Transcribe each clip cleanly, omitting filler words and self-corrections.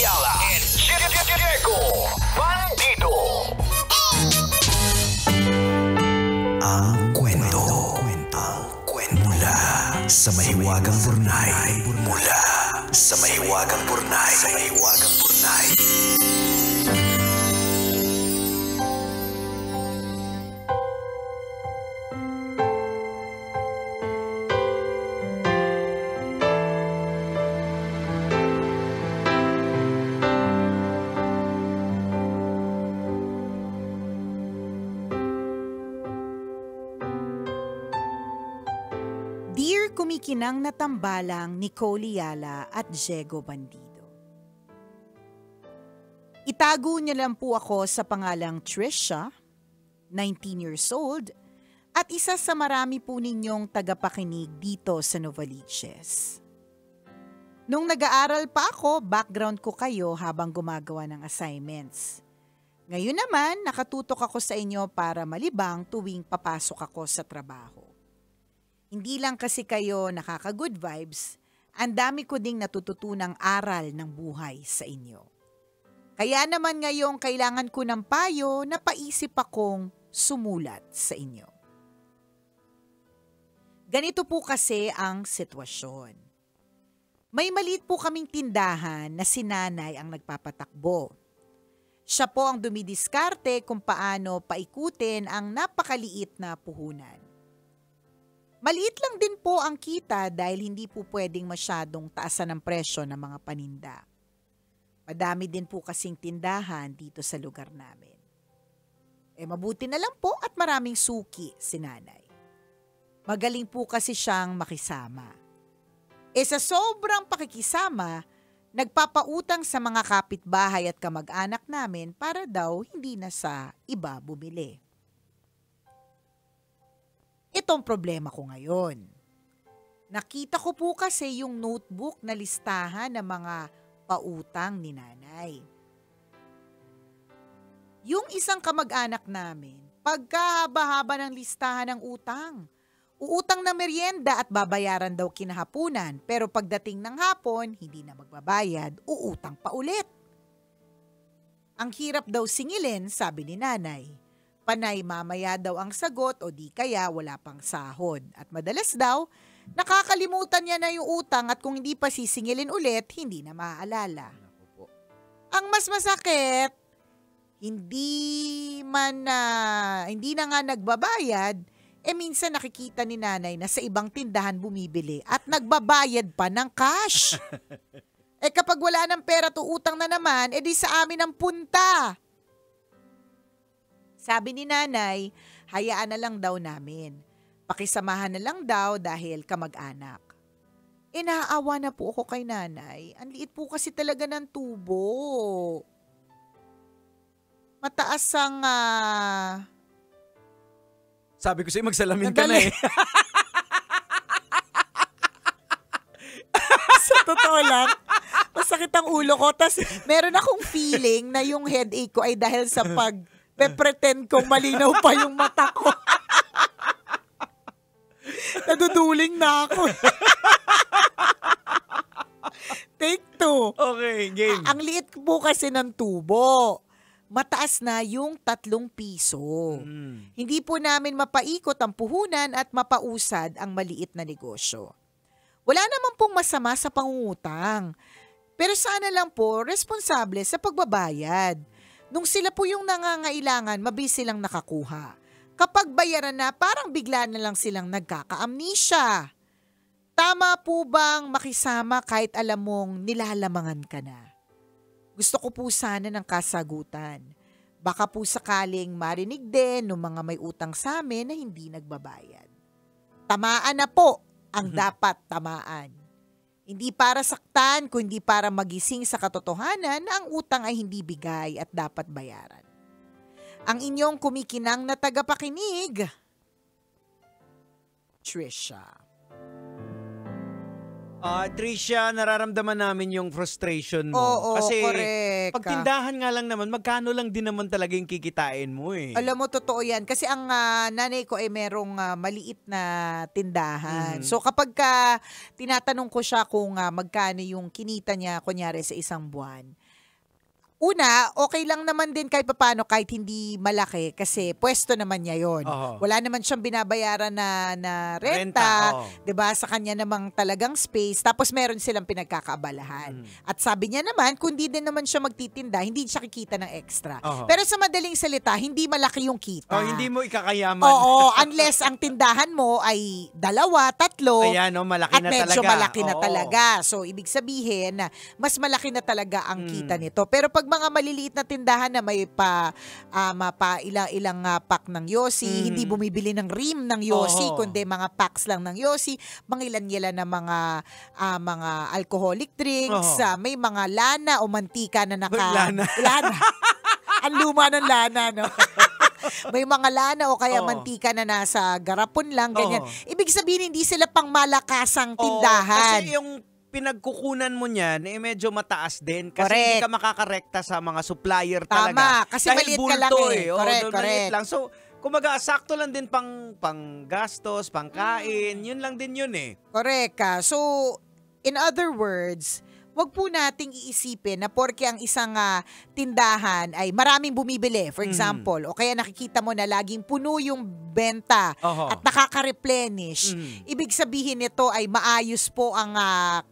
Ayala and Diego Bandido. Ang kwento. Mula sa mahiwagang Burnay. Mula sa mahiwagang Burnay. Dear kumikinang na tambalang Nicole Ayala at Diego Bandido. Itago niyo lang po ako sa pangalang Trisha, 19 years old, at isa sa marami po ninyong tagapakinig dito sa Novaliches. Nung nag-aaral pa ako, background ko kayo habang gumagawa ng assignments. Ngayon naman, nakatutok ako sa inyo para malibang tuwing papasok ako sa trabaho. Hindi lang kasi kayo nakaka-good vibes, ang dami ko ding natututunang aral ng buhay sa inyo. Kaya naman ngayong kailangan ko ng payo, napaisip akong sumulat sa inyo. Ganito po kasi ang sitwasyon. May maliit po kaming tindahan na si nanay ang nagpapatakbo. Siya po ang dumidiskarte kung paano paikutin ang napakaliit na puhunan. Maliit lang din po ang kita dahil hindi po pwedeng masyadong taasan ng presyo ng mga paninda. Madami din po kasing tindahan dito sa lugar namin. Mabuti na lang po at maraming suki si nanay. Magaling po kasi siyang makisama. Sa sobrang pakikisama, nagpapautang sa mga kapitbahay at kamag-anak namin para daw hindi na sa iba bumili. Itong problema ko ngayon. Nakita ko po kasi yung notebook na listahan ng mga pautang ni nanay. Yung isang kamag-anak namin, pagkahaba-haba ng listahan ng utang. Uutang na merienda at babayaran daw kinahapunan, pero pagdating ng hapon, hindi na magbabayad, uutang pa ulit. Ang hirap daw singilin, sabi ni nanay. Panay mamaya daw ang sagot o di kaya wala pang sahod. At madalas daw, nakakalimutan niya na yung utang at kung hindi pa sisingilin ulit, hindi na maaalala. Ang mas masakit, hindi na nga nagbabayad, minsan nakikita ni nanay na sa ibang tindahan bumibili at nagbabayad pa ng cash. Kapag wala ng pera to utang na naman, di sa amin ang punta. Sabi ni nanay, hayaan na lang daw namin. Pakisamahan na lang daw dahil kamag-anak. Naaawa na po ako kay nanay. Ang liit po kasi talaga ng tubo. Mataas ang... Sabi ko sa'yo, magsalamin ka na eh. Sa totoo lang, masakit ang ulo ko. Tas meron akong feeling na yung headache ko ay dahil sa pretend kong malinaw pa yung mata ko. Naduduling na ako. Take 2. Okay, game. Ang liit po kasi ng tubo. Mataas na yung 3 piso. Hindi po namin mapaikot ang puhunan at mapausad ang maliit na negosyo. Wala naman pong masama sa pangungutang. Pero sana lang po responsable sa pagbabayad. Nung sila po yung nangangailangan, mabilis silang nakakuha. Kapag bayaran na, parang bigla na lang silang nagkaka-amnesia. Tama po bang makisama kahit alam mong nilalamangan ka na? Gusto ko po sana ng kasagutan. Baka po sakaling marinig din ng mga may utang sa amin na hindi nagbabayad. Tamaan na po ang dapat tamaan. Hindi para saktan, kundi para magising sa katotohanan na ang utang ay hindi bigay at dapat bayaran. Ang inyong kumikinang na tagapakinig, Trisha. Trisha, nararamdaman namin yung frustration mo. Oo, kasi correct. pag tindahan nga lang naman, magkano lang din naman talaga yung kikitain mo eh. Alam mo, totoo yan. Kasi ang nanay ko ay merong maliit na tindahan. So kapag tinatanong ko siya kung magkano yung kinita niya, kunyari sa isang buwan, Una, okay lang naman din kahit papaano kahit hindi malaki kasi pwesto naman niya yon. Oo. Wala naman siyang binabayaran na Renta, renta, oo. 'di ba? Sa kanya namang talagang space tapos meron silang pinagkakaabalahan. At sabi niya naman, kung di din naman siya magtitinda, hindi siya kikita ng extra. Oo. Pero sa madaling salita, hindi malaki yung kita. Hindi mo ikakayaman. Oo, unless ang tindahan mo ay 2, 3. Ayan, malaki At na medyo talaga. malaki na Oo. talaga. So, ibig sabihin, mas malaki na talaga ang kita nito. Pero pag mga maliliit na tindahan na may ilang pack ng Yossi, hindi bumibili ng rim ng Yossi, Oo. kundi mga packs lang ng Yossi, mangilan-ngilan na mga alcoholic drinks, Oo. may mga lana o mantika na Lana. lana. Ang luma ng lana, no? May mga lana o kaya Oo. mantika na nasa garapon lang, ganyan. Oo. Ibig sabihin, hindi sila pang malakasang Oo, tindahan. kasi yung pinagkukunan mo niyan, medyo mataas din. Kasi Correct. hindi ka makakarekta sa mga supplier talaga. Tama, kasi Dahil maliit ka lang bulto eh. Oo, Correct, maliit correct. lang. So, kumbaga, sakto lang din pang gastos, pang kain. Yun lang din yun eh. Correct ka. So, in other words, wag po nating iisipin na porke ang isang tindahan ay maraming bumibili, for example, o kaya nakikita mo na laging puno yung benta Oho. at nakaka-replenish, ibig sabihin nito ay maayos po ang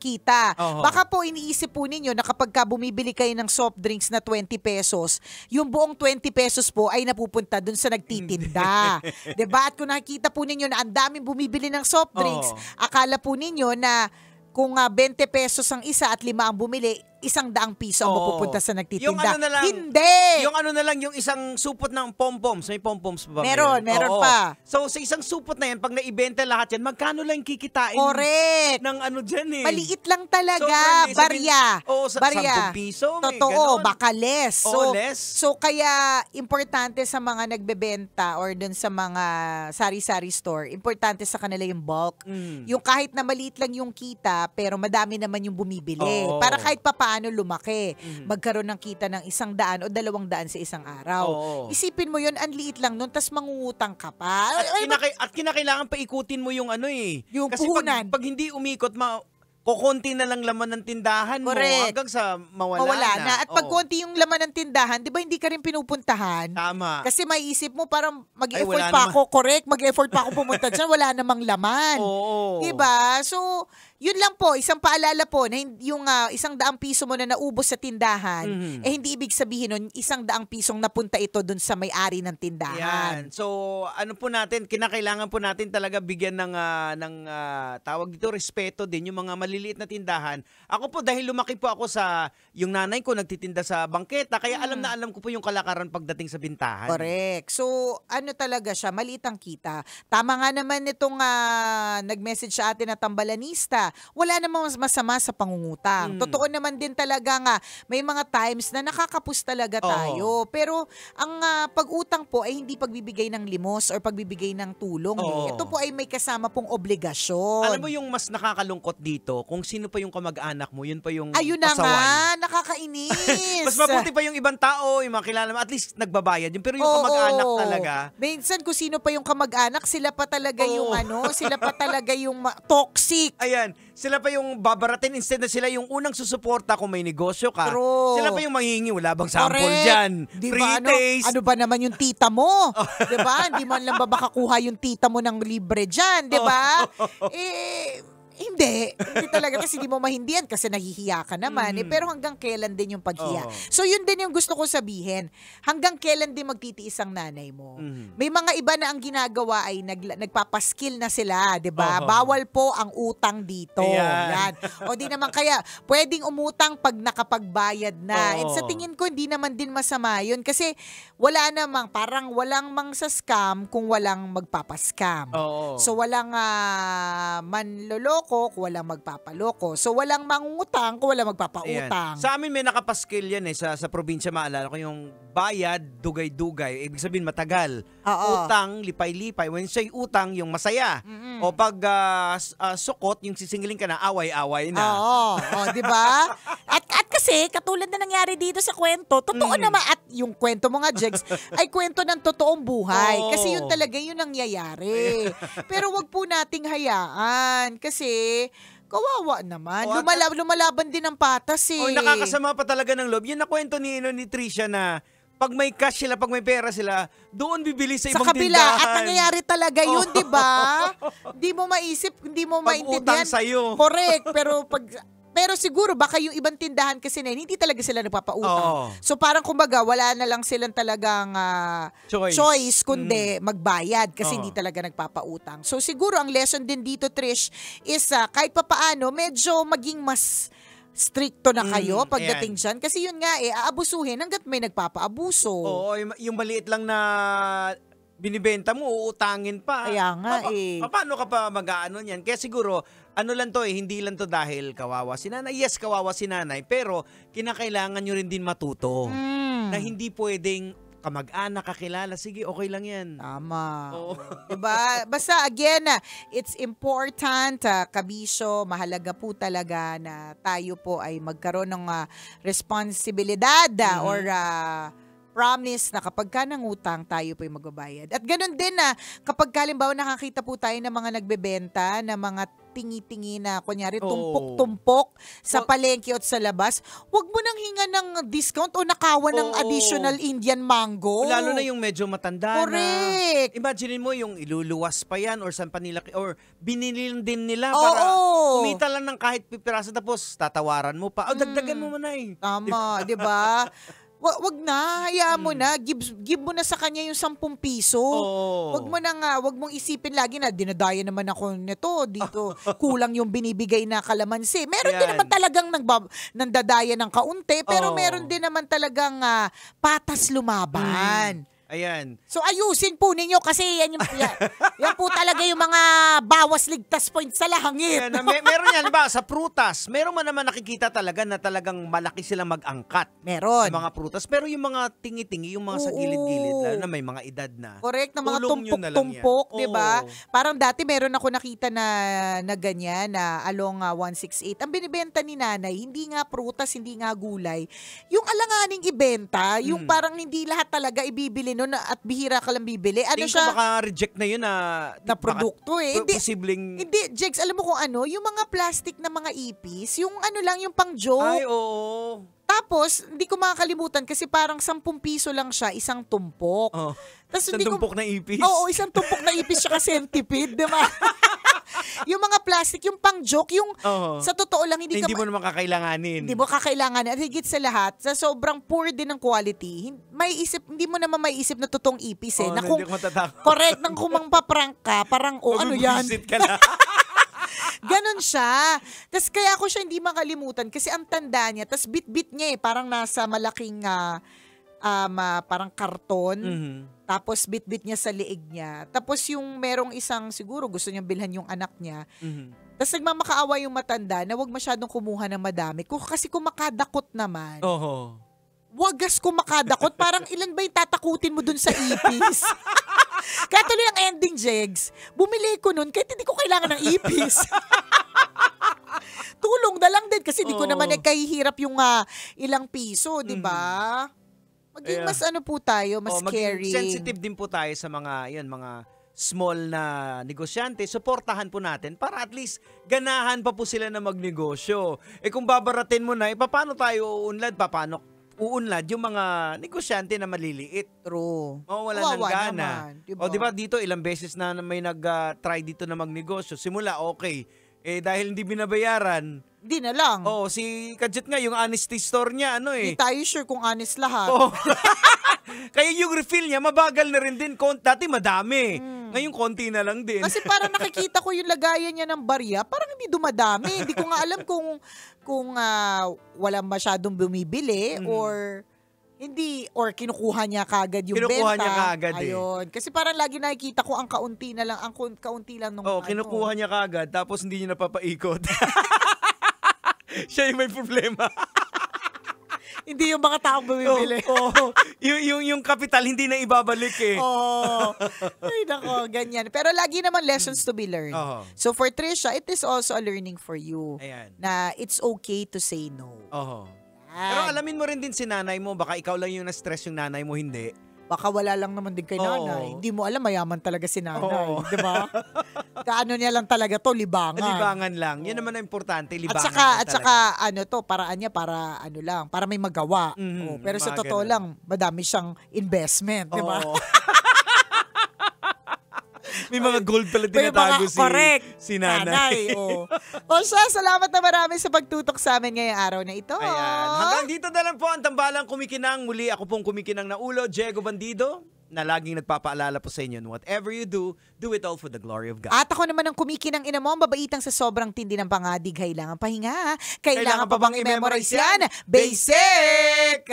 kita. Oho. Baka po iniisip po ninyo na kapag bumibili kayo ng soft drinks na 20 pesos, yung buong 20 pesos po ay napupunta dun sa nagtitinda. 'Di ba? At kung nakikita po ninyo na ang daming bumibili ng soft drinks, Oo. akala po ninyo na kung 20 pesos ang isa at 5 ang bumili, 100 piso ang Oo. mapupunta sa nagtitinda. Yung ano na lang, Hindi! Yung ano na lang, yung isang supot ng pom-poms. May pom-poms pa ba? Meron Oo. pa. So, sa isang supot na yan, pag naibenta lahat yan, magkano lang kikitain Correct! ng ano dyan eh? Maliit lang talaga. Sobrang Barya. Oo, Barya. 10 piso. May Totoo, ganon. baka less. Oo, less. So kaya importante sa mga nagbebenta or dun sa mga sari-sari store, importante sa kanila yung bulk. Yung kahit na maliit lang yung kita, pero madami naman yung bumibili. Oo. Para kahit papaano lumaki. Magkaroon ng kita ng 100 o 200 sa isang araw. Oo. Isipin mo yun, ang liit lang nun, tas mangungutang ka pa. At kinakailangan pa ikutin mo yung ano eh. Yung Kasi puhunan. pag hindi umikot, kukunti na lang laman ng tindahan mo Correct. hanggang sa mawala na. At pag Oo. konti yung laman ng tindahan, di ba hindi ka rin pinupuntahan? Tama. Kasi maiisip mo parang Ay, mag-effort wala pa naman. ako, correct, mag-effort pa ako pumunta dyan, wala namang laman. Oo. Diba? So, yun lang po, isang paalala po na yung 100 piso mo na naubos sa tindahan, hindi ibig sabihin nun 100 pisong napunta ito dun sa may-ari ng tindahan. Yan. So, ano po natin, kinakailangan po natin talaga bigyan ng tawag dito, respeto din yung mga maliliit na tindahan. Ako po, dahil lumaki po ako yung nanay ko nagtitinda sa bangketa, kaya alam na alam ko po yung kalakaran pagdating sa bintahan. Correct. So, ano talaga siya, maliit ang kita. Tama nga naman itong nag-message sa atin na tambalanista. Wala namang masama sa pangungutang. Totoo naman din talaga nga, may mga times na nakakapus talaga tayo. Pero ang pag-utang po ay hindi pagbibigay ng limos or pagbibigay ng tulong. Oo. Ito po ay may kasama pong obligasyon. Alam mo yung mas nakakalungkot dito, kung sino pa yung kamag-anak mo, yun pa yung Ayun na pasaway. nga, nakakainis. Mas mabuti pa yung ibang tao, yung mga kilala mo, at least nagbabayad yun. Pero yung Oo. kamag-anak talaga, Minsan kung sino pa yung kamag-anak, sila pa talaga Oo. yung sila pa talaga yung toxic. ayan, sila pa yung babaratin instead na sila yung unang susuporta kung may negosyo ka. True. Sila pa yung manghihingi, wala bang sample Correct. dyan? Di ba, Free taste. ano ba naman yung tita mo? Di ba? Hindi man lang ba makakuha yung tita mo ng libre dyan, di ba? Hindi talaga kasi hindi mo mahindihan kasi nahihiya ka naman. Pero hanggang kailan din yung paghiya? Oo. So yun din yung gusto ko sabihin. Hanggang kailan din magtitiis ang nanay mo? May mga iba na ang ginagawa ay nagpapaskil na sila, 'di ba? Oo. Bawal po ang utang dito. Ayan. Yan. O di naman kaya pwedeng umutang pag nakapagbayad na. Oo. And sa tingin ko hindi naman din masama yun kasi wala namang parang walang mang-scam kung walang magpapaskam. Oo. So walang manloloko kung walang magpapaloko. So walang mangungutang kung walang Ayan. magpapautang. Sa amin may nakapaskil yan sa probinsya, maalala ko yung bayad, dugay-dugay. Ibig sabihin matagal. Oo. Utang, lipay-lipay. When say utang, yung masaya. O pag sukot, yung sisingiling ka na, away-away na. Oo, di ba? At kasi katulad na nangyari dito sa kwento, totoo naman at yung kwento mo nga, Jegs, ay kwento ng totoong buhay. Oo. Kasi yun talaga yun nangyayari. Pero wag po nating hayaan kasi Kawawa naman. O, at- Lumalaban din ng patas eh. O nakakasama pa talaga ng loob. Yun nakwento ni Tricia na pag may cash sila, pag may pera sila, doon bibili sa sa ibang kabila. tindahan. At nangyayari talaga yun, di ba? Hindi mo maisip, hindi mo Pag-utang maintindihan. sa'yo. Correct. Pero siguro baka yung ibang tindahan kasi na hindi talaga sila nagpapautang. Oo. So parang kumbaga wala na lang silang talagang choice kundi magbayad kasi Oo. hindi talaga nagpapautang. So siguro ang lesson din dito, Trish, is kahit papaano medyo maging mas stricto na kayo pagdating dyan. Kasi yun nga aabusuhin hanggat may nagpapaabuso. Oo, yung maliit lang na binibenta mo, uutangin pa. Kaya nga Paano ka pa mag-aano niyan? Kaya siguro, ano lang to hindi lang to dahil kawawa si nanay. Yes, kawawa si nanay, pero kinakailangan nyo rin din matuto na hindi pwedeng kamag-anak, kakilala. Sige, okay lang yan. Tama. Oo. Diba? Basta again, it's important, kabisyo, mahalaga po talaga na tayo po ay magkaroon ng responsibilidad or promise na kapag ka nangutang, tayo po ay magbabayad. At ganun din kapag halimbawa nakakita po tayo ng mga nagbebenta, na mga tingi-tingi na kunyari tumpok-tumpok sa palengke at sa labas, wag mo nang hinga ng discount o nakawan ng additional Indian mango. Lalo na yung medyo matanda Correct. na. Imagine mo yung iluluwas pa yan or saan pa nila, or binili din nila Oo. para kumita lang ng kahit pipiraso tapos tatawaran mo pa. O dagdagan mo man eh. Tama, di ba? Wag na, hayaan mo na, give mo na sa kanya yung 10 piso. Oo. Wag mong isipin lagi na dinadaya naman ako nito dito. Kulang yung binibigay na kalamansi. Meron din Ayan. naman talagang nandadaya ng kaunti, pero Oo. meron din naman talagang patas lumaban. Ayan. So ayusin po ninyo kasi yan po talaga yung mga bawas ligtas points sa langit. Ayan, meron yan ba sa prutas? Meron man naman nakikita talaga na talagang malaki silang mag-angkat. Meron. Ng mga prutas. Pero yung mga tingi-tingi, yung mga sa Oo. gilid-gilid, lalo na may mga edad na. Correct, ng mga Tulong nyo na lang tumpok-tumpok, yan. di ba? Oo. Parang dati meron ako nakita na ganyan, na along 168. Ang binibenta ni nanay, hindi nga prutas, hindi nga gulay. Yung alanganing ibenta, yung parang hindi lahat talaga ibibili nun at bihira ka lang bibili. Ano Tingin ko siya? baka reject na yun na Produkto eh. Hindi, posibleng... hindi, Jegs, alam mo kung ano? Yung mga plastic na mga ipis, yung ano lang, yung pang joke. Ay, oo. Tapos, hindi ko makakalimutan kasi parang 10 piso lang siya, isang tumpok. Oh. Tapos, Sa hindi ko- tumpok na ipis. Oo, isang tumpok na ipis tsaka centipede, di ba? Yung mga plastic, yung pang-joke, yung Oo. sa totoo lang, hindi Hindi mo naman kakailanganin. mo kakailangan. At higit sa lahat, sa sobrang poor din ng quality, hindi mo naman maiisip na totoong ipis eh. Oo, Na hindi kung, ko matatakot. correct, nang kung mangpaprank ka, parang, ano yan? Mabubuisit ka na. Ganon siya. Tapos kaya ko siya hindi makalimutan kasi ang tanda niya, tapos bit-bit niya parang nasa malaking parang karton. Mhm. Tapos bit-bit niya sa liig niya. Tapos yung merong isang siguro gusto niyang bilhan yung anak niya. Mhm. Tapos nagmamakaawa yung matanda na wag masyadong kumuha ng madami. Kasi kung makadakot naman, Oo. wagas kung makadakot, parang ilan ba yung tatakutin mo dun sa ipis? Kaya tuloy ang ending, Jegs. Bumili ko nun kahit hindi ko kailangan ng ipis. Tulong na lang din kasi di ko Oo. naman kahihirap yung ilang piso, di ba? Maging Ayan. mas ano po tayo, mas maging caring. sensitive din po tayo sa mga small na negosyante. Suportahan po natin para at least ganahan pa po sila na magnegosyo. Kung babaratin mo na, paano tayo uunlad? Paano uunlad yung mga negosyante na maliliit? True. Wala Kawawa ng gana. naman, diba? O, di ba dito, ilang beses na may nag-try dito na magnegosyo. Simula, okay. Dahil hindi binabayaran, Di na lang. si Kadjet nga, yung honesty store niya, Di tayo sure kung honest lahat. Oh. Kaya yung refill niya, mabagal na rin din. Dati madami. Ngayon, konti na lang din. Kasi parang nakikita ko yung lagayan niya ng barya, parang hindi dumadami. Hindi ko nga alam kung wala masyadong bumibili or hindi, or kinukuha niya kagad yung Kinukuha benta. niya kaagad eh. Ayun. Kasi parang lagi nakikita ko ang kaunti na lang, ang kaunti lang nung Kinukuha niya kagad, tapos hindi niya napapaikot. Siya yung may problema. Hindi yung mga taong bumibili. Yung kapital, hindi na ibabalik eh. Ay, nako, ganyan. Pero lagi naman lessons to be learned. Oo. So for Trisha, it is also a learning for you. Ayan. Na it's okay to say no. Oo. Yan. Pero alamin mo rin din si nanay mo, baka ikaw lang yung na-stress yung nanay mo, hindi. Baka wala lang naman din kay nanay. Hindi mo alam, mayaman talaga si nanay. Oo. Di ba? Kaano niya lang talaga to, libangan. Libangan lang. Yun naman ang importante, libangan At lang saka, talaga. ano to, paraan niya para ano lang, para may magawa. Pero sa mga totoo ganun. lang, madami siyang investment, di ba? Oo. May mga gold pala May tinatago mga- correct. si nanay. O siya, salamat na marami sa pagtutok sa amin ngayong araw na ito. Ayan. Hanggang dito na lang po ang tambalang kumikinang. Muli ako pong kumikinang na ulo, Diego Bandido, na laging nagpapaalala po sa inyo, whatever you do it all for the glory of God. At ako naman ang kumikinang ina mo, ang babaitang sa sobrang tindi ng pangadig, kailangan pahinga. Kailangan pa bang i-memorize yan? Basic!